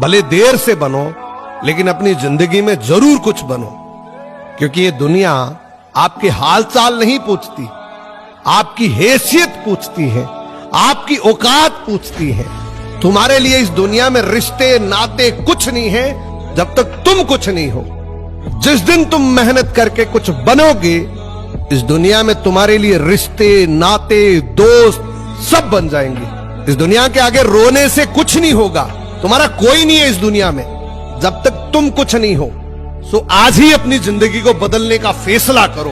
भले देर से बनो, लेकिन अपनी जिंदगी में जरूर कुछ बनो, क्योंकि ये दुनिया आपके हालचाल नहीं पूछती, आपकी हैसियत पूछती है, आपकी औकात पूछती है। तुम्हारे लिए इस दुनिया में रिश्ते नाते कुछ नहीं है जब तक तुम कुछ नहीं हो। जिस दिन तुम मेहनत करके कुछ बनोगे, इस दुनिया में तुम्हारे लिए रिश्ते नाते दोस्त सब बन जाएंगे। इस दुनिया के आगे रोने से कुछ नहीं होगा, तुम्हारा कोई नहीं है इस दुनिया में जब तक तुम कुछ नहीं हो। सो आज ही अपनी जिंदगी को बदलने का फैसला करो।